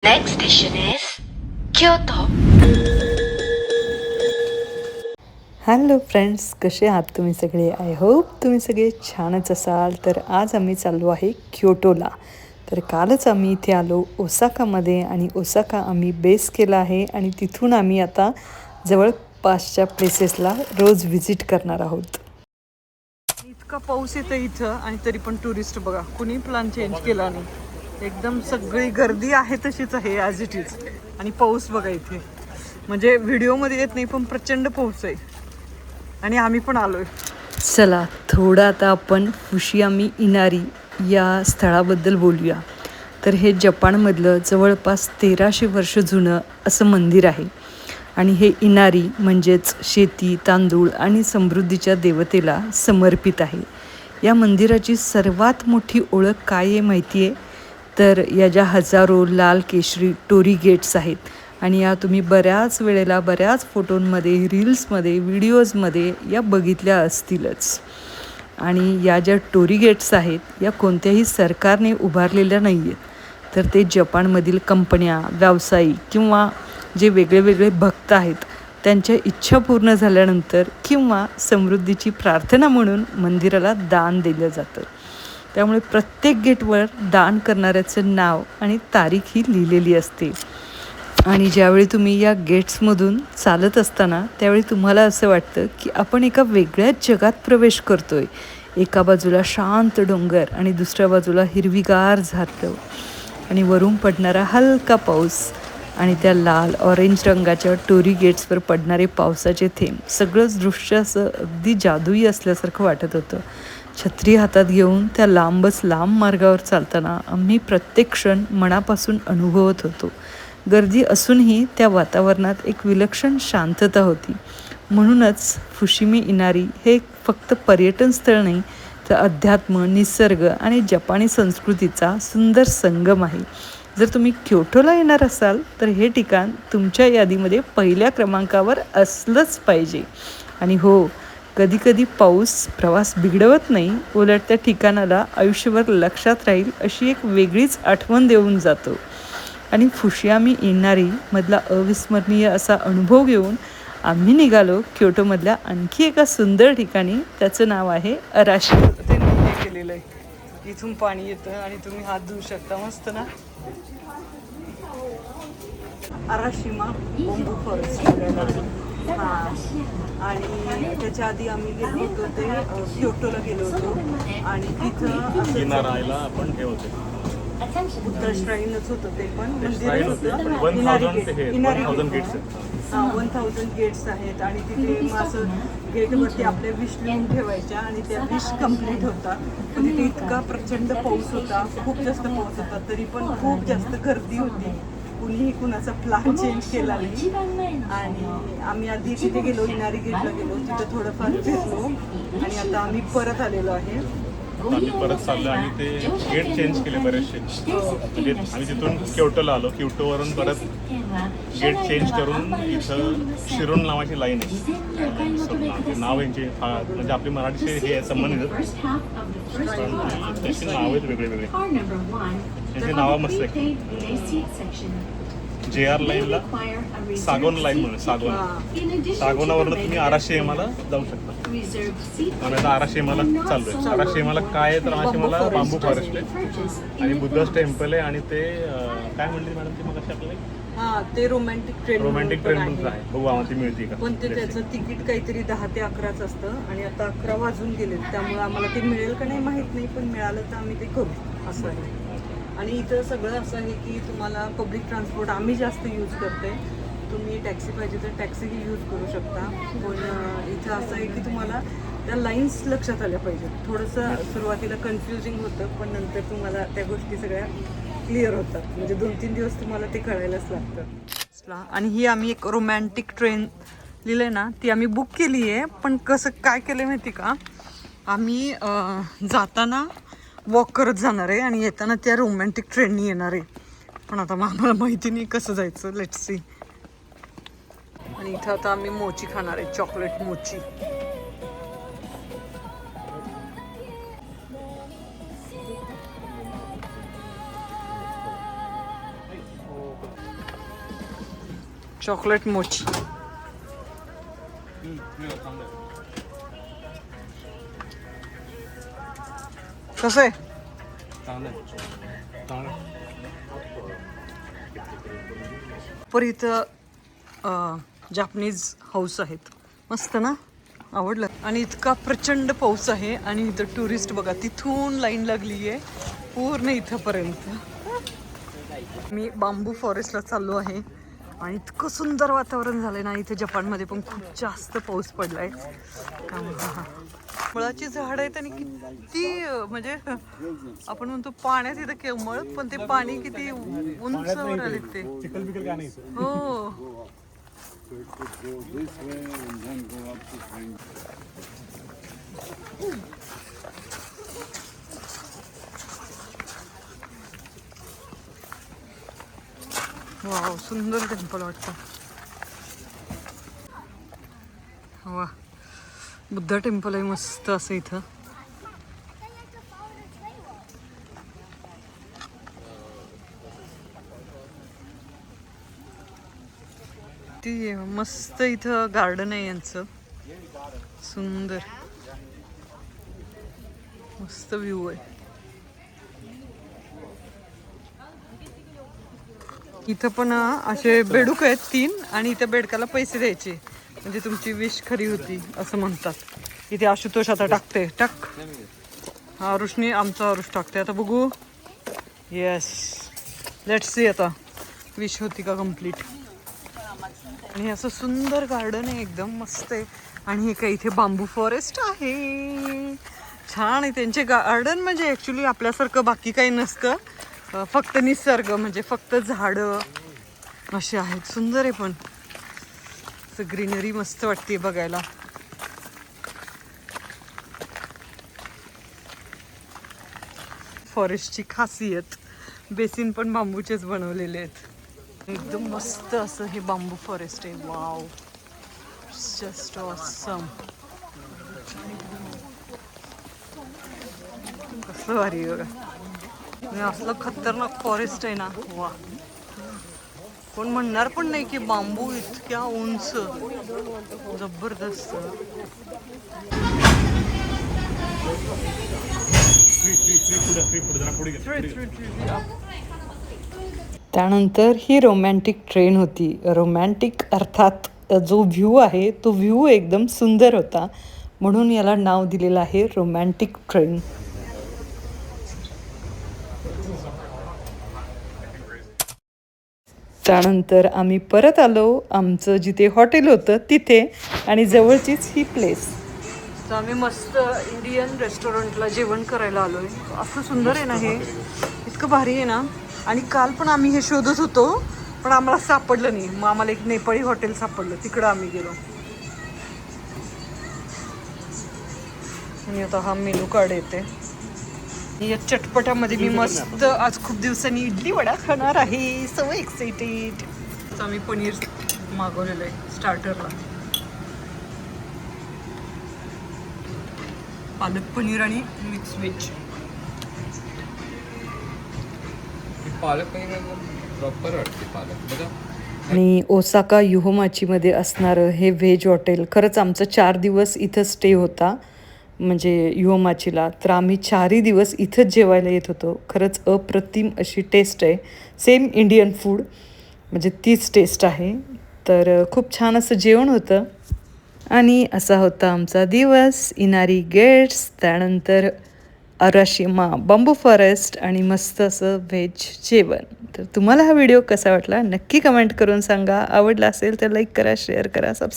Next station is Kyoto. Hello friends, कसे आहात तुम्ही सगळे? आय होप तुम्ही सगळे छानच असाल. तर आज आम्ही चाललो आहे क्योटोला. तर कालच आम्ही इथे आलो ओसाकामध्ये आणि ओसाका आम्ही बेस केला आहे आणि तिथून आम्ही आता जवळपासच्या प्लेसेसला रोज व्हिजिट करणार आहोत. इतका पाऊस येतो इथं आणि तरी पण टुरिस्ट बघा कुणी प्लॅन चेंज केला नाही. एकदम सगळी गर्दी आहे तशीच आहे ॲज इट इज. आणि पाऊस बघा इथे, म्हणजे व्हिडिओमध्ये येत नाही पण प्रचंड पाऊस आहे आणि आम्ही पण आलोय. चला थोडं आता आपण फुशियामी इनारी या स्थळाबद्दल बोलूया. तर हे जपानमधलं जवळपास 1300 वर्ष जुनं असं मंदिर आहे आणि हे इनारी म्हणजेच शेती, तांदूळ आणि समृद्धीच्या देवतेला समर्पित आहे. या मंदिराची सर्वात मोठी ओळख काय आहे माहिती आहे? तर या ज्या हजारो लाल केशरी टोरी गेट्स आहेत आणि या तुम्ही बऱ्याच वेळेला बऱ्याच फोटोंमध्ये, रील्समध्ये, व्हिडिओजमध्ये या बघितल्या असतीलच. आणि या ज्या टोरी गेट्स आहेत या कोणत्याही सरकारने उभारलेल्या नाही आहेत, तर ते जपानमधील कंपन्या, व्यावसायिक किंवा जे वेगळे वेगळे भक्त आहेत त्यांच्या इच्छा पूर्ण झाल्यानंतर किंवा समृद्धीची प्रार्थना म्हणून मंदिराला दान दिलं जातं. त्यामुळे प्रत्येक गेटवर दान करणाऱ्याचं नाव आणि तारीख ही लिहिलेली असते. आणि ज्यावेळी तुम्ही या गेट्समधून चालत असताना त्यावेळी तुम्हाला असं वाटतं की आपण एका वेगळ्याच जगात प्रवेश करतोय. एका बाजूला शांत डोंगर आणि दुसऱ्या बाजूला हिरवीगार झाडं आणि वरून पडणारा हलका पाऊस आणि त्या लाल ऑरेंज रंगाच्या टोरी गेट्सवर पडणारे पावसाचे थेंब, सगळंच दृश्य असं अगदी जादुई असल्यासारखं वाटत होतं. छत्री हातात घेऊन त्या लांब मार्गावर चालताना आम्ही प्रत्येक क्षण मनापासून अनुभवत होतो. गर्दी असूनही त्या वातावरणात एक विलक्षण शांतता होती. म्हणूनच फुशिमी इनारी हे फक्त पर्यटन स्थळ नाही, तर अध्यात्म, निसर्ग आणि जपानी संस्कृतीचा सुंदर संगम आहे. जर तुम्ही क्योटोला येणार असाल तर हे ठिकाण तुमच्या यादीमध्ये पहिल्या क्रमांकावर असलंच पाहिजे. आणि हो, कधीकधी पाऊस प्रवास बिघडवत नाही, उलट त्या ठिकाणाला आयुष्यभर लक्षात राहील अशी एक वेगळीच आठवण देऊन जातो. आणि फुशियामी इनारी मधला अविस्मरणीय असा अनुभव घेऊन आम्ही निघालो क्योटोमधल्या आणखी एका सुंदर ठिकाणी. त्याचं नाव आहे अराशी. ते निर्णय केलेलं आहे, इथून पाणी येतं आणि तुम्ही हात धुवू शकता. मस्त ना. अराशिमा बॉम्बू फॉरेस्ट हां. आणि त्याच्या आधी आम्ही गेलो होतो ते क्योटोला गेलो होतो आणि तिथं किनारायला आपण हे होते बुद्ध श्राईनच होतं, ते पण श्राईन मंदिरच होते. होतं. 1000 गेट्स हां, 1000 गेट्स आहेत आणि तिथे मग असं गेटवरती आपल्या विश लिहून ठेवायच्या आणि त्या विश कंप्लीट होतात. पण तिथे इतका प्रचंड पाऊस होता, खूप जास्त पाऊस होता, तरी पण खूप जास्त गर्दी होती. कुणीही कुणाचा प्लॅन चेंज केला नाही. आणि आम्ही आधी तिथे गेलो, इनारी गेटला गेलो, तिथं थोडंफार फिरलो आणि आता आम्ही परत आलेलो आहे. आम्ही परत चाललो आणि ते गेट चेंज केले बरेचसे. म्हणजे आम्ही तिथून क्योटोला आलो, क्योटोवरून परत गेट चेंज करून इथं शिरोन नावाची लाईन आहे. नाव यांचे म्हणजे आपली मराठीचे हे संबंधित पण त्याची नाव आहेत वेगळे वेगळे. त्यांची नावं मस्त आहे. JR लाईनला सागोन लाईन म्हणून सागोनावरनं तुम्ही आराशिमाला जाऊ शकता. आम्ही आता आराशिमाला चाललोय. आराशिमाला काय आहे तर आराशिमाला बांबू फॉरेस्ट आहे आणि बुद्धिस्ट टेम्पल आहे आणि ते काय म्हणते मॅडम ती मग अशी आपल्याला हां, ते रोमॅन्टिक ट्रेन पण आहे. बघू आम्हाला ती मिळते का. पण ते त्याचं तिकीट काहीतरी 10 ते 11च असतं आणि आता 11 वाजून गेले, त्यामुळे आम्हाला ते मिळेल का नाही माहीत नाही, पण मिळालं तर आम्ही ते करू असं आहे. आणि इथं सगळं असं आहे की तुम्हाला पब्लिक ट्रान्सपोर्ट आम्ही जास्त यूज करते. तुम्ही टॅक्सी पाहिजे तर टॅक्सीही यूज करू शकता. पण इथं असं आहे की तुम्हाला त्या लाईन्स लक्षात आल्या पाहिजेत. थोडंसं सुरुवातीला कन्फ्युजिंग होतं, पण नंतर तुम्हाला त्या गोष्टी सगळ्या क्लिअर होतात. म्हणजे 2-3 दिवस तुम्हाला ते कळायलाच लागतं. आणि ही आम्ही एक रोमॅन्टिक ट्रेन लिहिलं आहे ना, ती आम्ही बुक केली आहे. पण कसं काय केलं माहिती का, आम्ही जाताना वॉक करत जाणार आहे आणि येताना त्या रोमॅन्टिक ट्रेननी येणार आहे. पण आता आम्हाला माहिती नाही कसं जायचं. Let's see. आणि इथं आता आम्ही मोची खाणार आहे, चॉकलेट मोची. चॉकलेट मोची. कसं आहे? पर इथं जापनीज हाऊस आहेत. मस्त ना, आवडलं. आणि इतका प्रचंड पाऊस आहे आणि इथं टुरिस्ट बघा तिथून लाईन लागली आहे पूर्ण इथंपर्यंत. मी बांबू फॉरेस्टला चाललो आहे आणि इतकं सुंदर वातावरण झालंय ना. इथे जपानमध्ये पण खूप जास्त पाऊस पडलाय. फळाची झाड आहेत आणि किती म्हणजे आपण म्हणतो पाण्यात इथं केवळ, पण ते पाणी किती उंचवर आले ते. हो. वाव, सुंदर टेम्पल वाटतं. वा, बुद्ध टेम्पल आहे मस्त असं इथं. ती मस्त इथं गार्डन आहे यांचं, सुंदर मस्त व्ह्यू आहे. इथं पण असे बेडूक आहेत 3 आणि इथं बेडकाला पैसे द्यायचे म्हणजे तुमची विश खरी होती असं म्हणतात. इथे आशुतोष आता टाकते. टाक. हा आरुषने, आमचा आरुष टाकते आता. बघू. येस, लेट्स सी आता विश होती का कम्प्लीट. आणि असं सुंदर गार्डन आहे, एकदम मस्त आहे. आणि हे काय इथे बांबू फॉरेस्ट आहे, छान आहे. त्यांचे गार्डन म्हणजे ॲक्च्युली आपल्यासारखं बाकी काही नसतं, फक्त निसर्ग म्हणजे फक्त झाडं असे आहेत. सुंदर आहे पण ग्रीनरी मस्त वाटते बघायला. फॉरेस्टची खासियत, बेसिन पण बांबूचेच बनवलेले आहेत. एकदम मस्त असं हे बांबू फॉरेस्ट आहे. Wow, just awesome. कसं भारी बघा. असलं खतरनाक फॉरेस्ट आहे ना. वा, कोण म्हणणार पण नाही की बांबू इतक्या उंच, जबरदस्त. त्यानंतर ही रोमॅन्टिक ट्रेन होती. रोमॅन्टिक अर्थात जो व्ह्यू आहे तो व्ह्यू एकदम सुंदर होता, म्हणून याला नाव दिलेलं आहे रोमॅन्टिक ट्रेन. त्यानंतर आम्ही परत आलो आमचं जिथे हॉटेल होतं तिथे, आणि जवळचीच ही प्लेस. तर आम्ही मस्त इंडियन रेस्टॉरंटला जेवण करायला आलो आहे. असं सुंदर आहे ना हे, इतकं भारी आहे ना. आणि काल पण आम्ही हे शोधत होतो पण आम्हाला सापडलं नाही. मग आम्हाला एक नेपाळी हॉटेल सापडलं, तिकडं आम्ही गेलो. आणि आता हा मेनू कार्ड येते. या चटपटामध्ये मी मस्त आज खूप दिवसांनी इडली वडा खाणार आहे. So excited. तर आम्ही पनीर मागवलेलं आहे स्टार्टरला. पालक पनीर आणि mix veg. Palak paneer proper वाटते पालक बघा. आणि ओसाका युहोमाचीमध्ये असणारं हे व्हेज हॉटेल, खरंच आमचं 4 दिवस इथं स्टे होता म्हणजे युहोमाचीला. तर आम्ही 4ही दिवस इथंच जेवायला येत होतो. खरंच अप्रतिम अशी टेस्ट आहे. सेम इंडियन फूड म्हणजे तीच टेस्ट आहे. तर खूप छान असं जेवण होतं. आणि असा होता आमचा दिवस. इनारी गेट्स, त्यानंतर अराशिमा बांबू फॉरेस्ट आणि मस्त असं व्हेज जेवण. तर तुम्हाला हा व्हिडिओ कसा वाटला नक्की कमेंट करून सांगा. आवडला असेल तर लाईक करा, शेअर करा, सबस्क्राईब